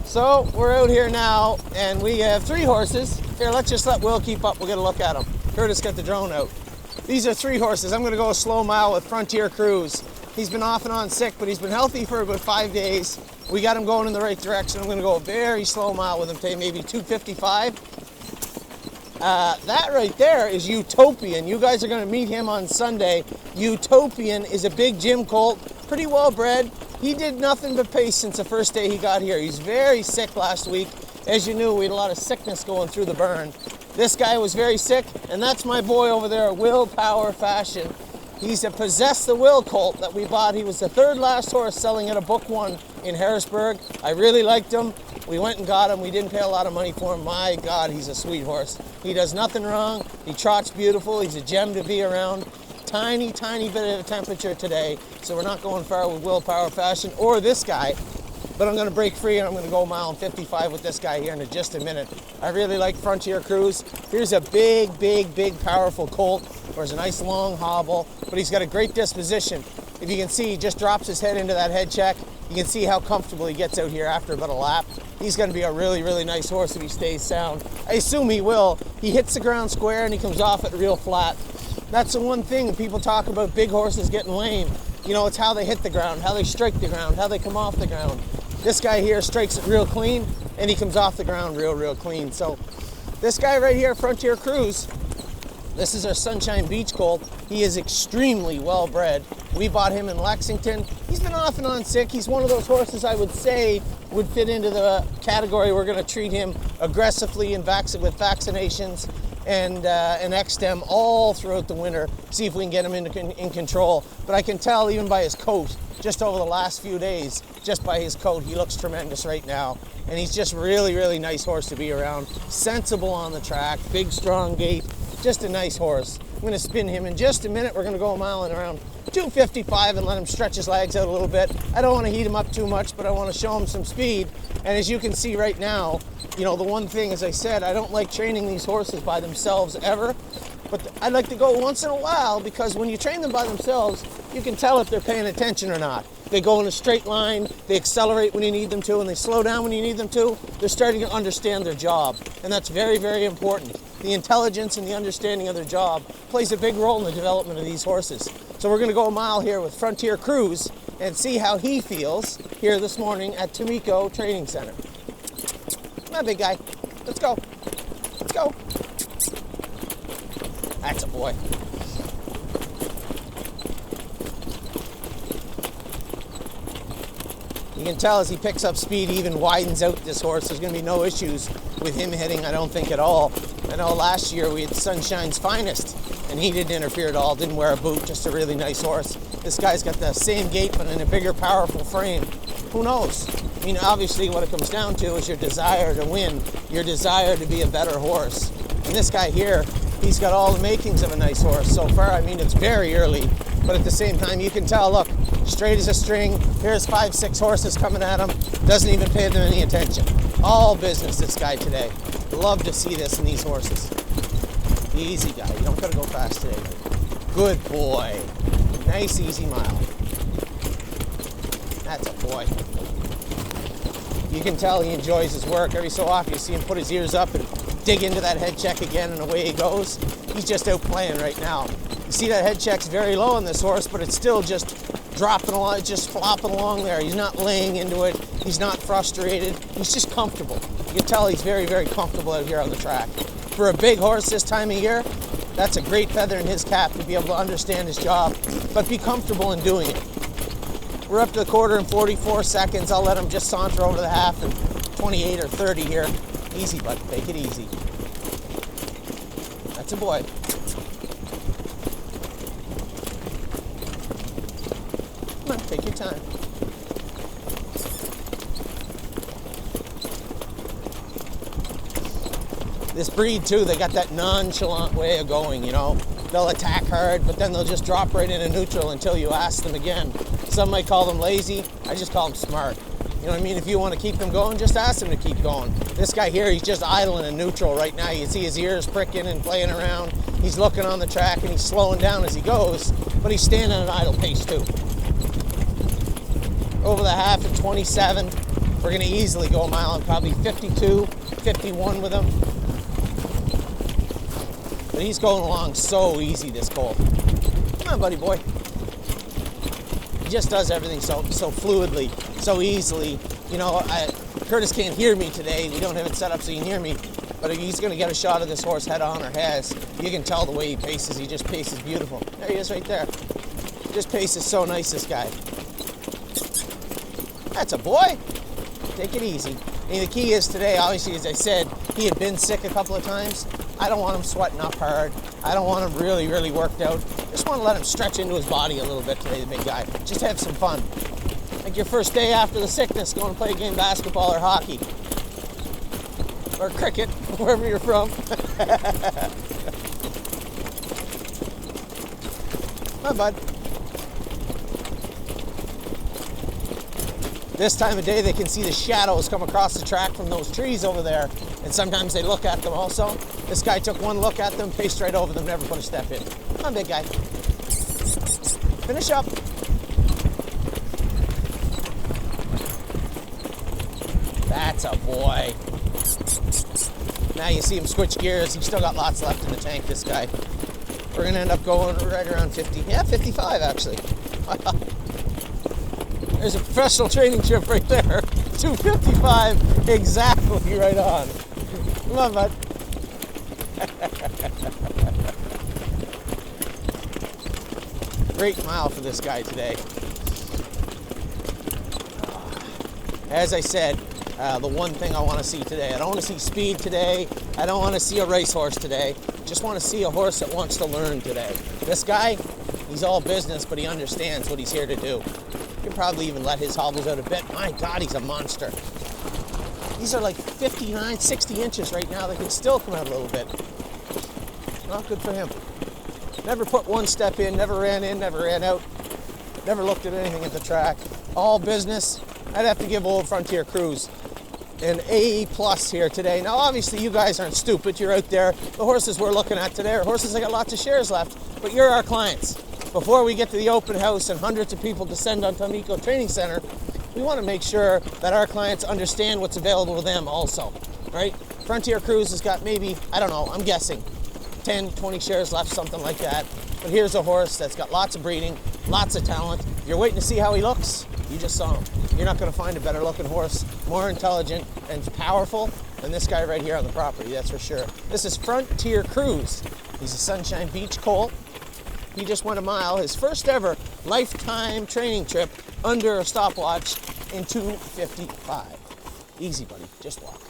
So we're out here now, and we have 3 horses. Here, let's just let Will keep up. We'll get a look at them. Curtis, get the drone out. These are 3 horses. I'm going to go a slow mile with Frontier Cruise. He's been off and on sick, but he's been healthy for about 5 days. We got him going in the right direction. I'm going to go a very slow mile with him today, maybe 2:55. That right there is Utopian. You guys are going to meet him on Sunday. Utopian is a big gym colt, pretty well bred. He did nothing but pace since the first day he got here. He's very sick last week. As you knew, we had a lot of sickness going through the burn. This guy was very sick, and that's my boy over there, Willpower Fashion. He's a Possess the Will colt that we bought. He was the 3rd last horse selling at a book one in Harrisburg. I really liked him. We went and got him. We didn't pay a lot of money for him. My God, he's a sweet horse. He does nothing wrong. He trots beautiful. He's a gem to be around. Tiny, tiny bit of temperature today, so we're not going far with Willpower Fashion or this guy. But I'm going to break free, and I'm going to go 1:55 with this guy here in just a minute. I really like Frontier Cruise. Here's a big, big, big, powerful colt. There's a nice long hobble, but he's got a great disposition. If you can see, he just drops his head into that head check. You can see how comfortable he gets out here after about a lap. He's going to be a really, really nice horse if he stays sound. I assume he will. He hits the ground square, and he comes off it real flat. That's the one thing people talk about big horses getting lame. You know, it's how they hit the ground, how they strike the ground, how they come off the ground. This guy here strikes it real clean, and he comes off the ground real clean. So this guy right here, Frontier Cruise, this is our Sunshine Beach colt. He is extremely well bred. We bought him in Lexington. He's been off and on sick. He's one of those horses I would say would fit into the category we're going to treat him aggressively and with vaccinations and XSTEM all throughout the winter, see if we can get him in control. But I can tell even by his coat, just over the last few days, just by his coat, he looks tremendous right now. And he's just really, really nice horse to be around. Sensible on the track, big, strong gait, just a nice horse. I'm going to spin him in just a minute. We're going to go a mile and around 2:55 and let him stretch his legs out a little bit. I don't want to heat him up too much, but I want to show him some speed. And as you can see right now, you know, the one thing, as I said, I don't like training these horses by themselves ever. But I like to go once in a while, because when you train them by themselves, you can tell if they're paying attention or not. They go in a straight line, they accelerate when you need them to, and they slow down when you need them to. They're starting to understand their job, and that's very, very important. The intelligence and the understanding of their job plays a big role in the development of these horses. So we're going to go a mile here with Frontier Cruise and see how he feels here this morning at Tomiko Training Center. Come on, big guy. Let's go. Let's go. That's a boy. You can tell as he picks up speed, he even widens out this horse. There's going to be no issues with him hitting, I don't think, at all. I know last year we had Sunshine's Finest, and he didn't interfere at all, didn't wear a boot, just a really nice horse. This guy's got the same gait, but in a bigger, powerful frame. Who knows? I mean, obviously what it comes down to is your desire to win, your desire to be a better horse. And this guy here, he's got all the makings of a nice horse so far. I mean, it's very early, but at the same time, you can tell, look, straight as a string. Here's 5, 6 horses coming at him. Doesn't even pay them any attention. All business, this guy today. Love to see this in these horses. Easy guy. You don't gotta go fast today. Good boy. Nice, easy mile. That's a boy. You can tell he enjoys his work. Every so often you see him put his ears up and dig into that head check again, and away he goes. He's just out playing right now. You see that head check's very low on this horse, but it's still just dropping along, just flopping along there. He's not laying into it. He's not frustrated. He's just comfortable. You can tell he's very, very comfortable out here on the track. For a big horse this time of year, that's a great feather in his cap to be able to understand his job, but be comfortable in doing it. We're up to the quarter in 44 seconds. I'll let him just saunter over the half in 28 or 30 here. Easy, bud. Take it easy. That's a boy. Come on, take your time. This breed, too, they got that nonchalant way of going, you know. They'll attack hard, but then they'll just drop right into neutral until you ask them again. Some might call them lazy. I just call them smart. You know what I mean? If you want to keep them going, just ask them to keep going. This guy here, he's just idling in neutral right now. You see his ears pricking and playing around. He's looking on the track, and he's slowing down as he goes, but he's staying at an idle pace, too. Over the half at 27. We're going to easily go a mile and probably 52, 51 with him. But he's going along so easy, this colt. Come on, buddy boy. He just does everything so fluidly, so easily. You know, Curtis can't hear me today. We don't have it set up so he can hear me. But if he's going to get a shot of this horse head on or has, you can tell the way he paces. He just paces beautiful. There he is right there. Just paces so nice, this guy. That's a boy. Take it easy. And the key is today, obviously, as I said, he had been sick a couple of times. I don't want him sweating up hard. I don't want him really, really worked out. Just want to let him stretch into his body a little bit today, the big guy. Just have some fun. Like your first day after the sickness, going to play a game of basketball or hockey. Or cricket, wherever you're from. Come on, bud. This time of day, they can see the shadows come across the track from those trees over there, and sometimes they look at them also. This guy took one look at them, paced right over them, never put a step in. Come on, big guy. Finish up. That's a boy. Now you see him switch gears. He's still got lots left in the tank, this guy. We're going to end up going right around 50. Yeah, 55, actually. There's a professional training trip right there. 255, exactly right on. Come on, bud. Great mile for this guy today. As I said, the one thing I want to see today, I don't want to see speed today. I don't want to see a racehorse today. Just want to see a horse that wants to learn today. This guy, he's all business, but he understands what he's here to do. You can probably even let his hobbles out a bit. My God, he's a monster. These are like 59, 60 inches right now. They could still come out a little bit. Not good for him. Never put one step in, never ran in, never ran out. Never looked at anything at the track. All business. I'd have to give Old Frontier Cruise an A+ here today. Now, obviously, you guys aren't stupid. You're out there. The horses we're looking at today are horses that got lots of shares left, but you're our clients. Before we get to the open house and hundreds of people descend on Amico Training Center, we want to make sure that our clients understand what's available to them also, right? Frontier Cruise has got maybe, I don't know, I'm guessing 10, 20 shares left, something like that. But here's a horse that's got lots of breeding, lots of talent. You're waiting to see how he looks. You just saw him. You're not going to find a better looking horse, more intelligent and powerful than this guy right here on the property, that's for sure. This is Frontier Cruise. He's a Sunshine Beach colt. He just went a mile, his first ever lifetime training trip under a stopwatch in 2:55. Easy, buddy, just walk.